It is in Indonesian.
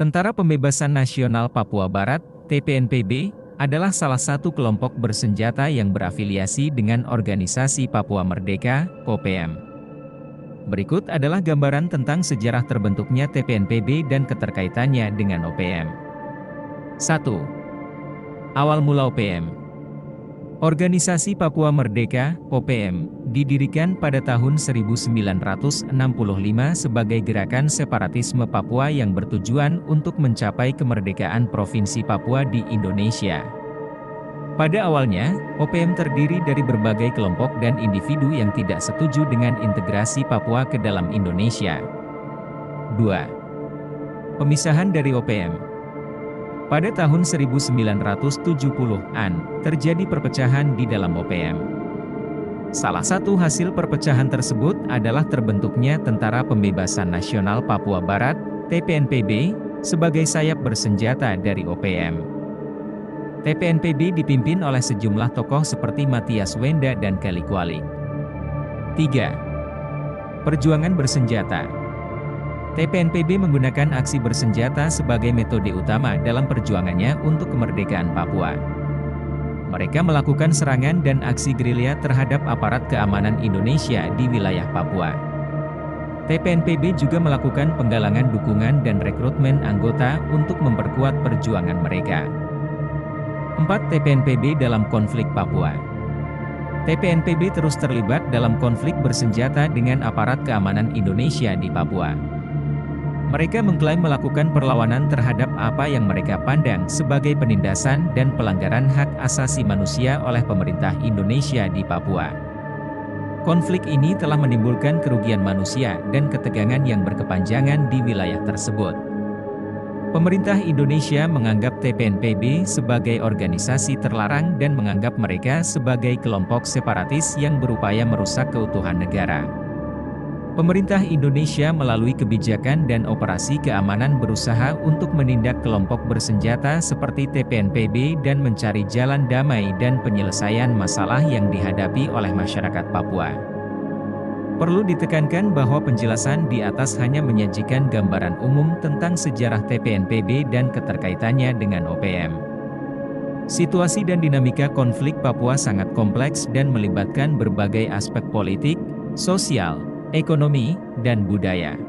Tentara Pembebasan Nasional Papua Barat, TPNPB, adalah salah satu kelompok bersenjata yang berafiliasi dengan Organisasi Papua Merdeka, (OPM). Berikut adalah gambaran tentang sejarah terbentuknya TPNPB dan keterkaitannya dengan OPM. 1. Awal mula OPM. Organisasi Papua Merdeka, (OPM), didirikan pada tahun 1965 sebagai gerakan separatisme Papua yang bertujuan untuk mencapai kemerdekaan Provinsi Papua di Indonesia. Pada awalnya, OPM terdiri dari berbagai kelompok dan individu yang tidak setuju dengan integrasi Papua ke dalam Indonesia. 2. Pemisahan dari OPM. Pada tahun 1970-an, terjadi perpecahan di dalam OPM. Salah satu hasil perpecahan tersebut adalah terbentuknya Tentara Pembebasan Nasional Papua Barat, TPNPB, sebagai sayap bersenjata dari OPM. TPNPB dipimpin oleh sejumlah tokoh seperti Matias Wenda dan Kelly Kuali. 3. Perjuangan bersenjata. TPNPB menggunakan aksi bersenjata sebagai metode utama dalam perjuangannya untuk kemerdekaan Papua. Mereka melakukan serangan dan aksi gerilya terhadap aparat keamanan Indonesia di wilayah Papua. TPNPB juga melakukan penggalangan dukungan dan rekrutmen anggota untuk memperkuat perjuangan mereka. 4. TPNPB dalam konflik Papua. TPNPB terus terlibat dalam konflik bersenjata dengan aparat keamanan Indonesia di Papua. Mereka mengklaim melakukan perlawanan terhadap apa yang mereka pandang sebagai penindasan dan pelanggaran hak asasi manusia oleh pemerintah Indonesia di Papua. Konflik ini telah menimbulkan kerugian manusia dan ketegangan yang berkepanjangan di wilayah tersebut. Pemerintah Indonesia menganggap TPNPB sebagai organisasi terlarang dan menganggap mereka sebagai kelompok separatis yang berupaya merusak keutuhan negara. Pemerintah Indonesia melalui kebijakan dan operasi keamanan berusaha untuk menindak kelompok bersenjata seperti TPNPB dan mencari jalan damai dan penyelesaian masalah yang dihadapi oleh masyarakat Papua. Perlu ditekankan bahwa penjelasan di atas hanya menyajikan gambaran umum tentang sejarah TPNPB dan keterkaitannya dengan OPM. Situasi dan dinamika konflik Papua sangat kompleks dan melibatkan berbagai aspek politik, sosial, ekonomi, dan budaya.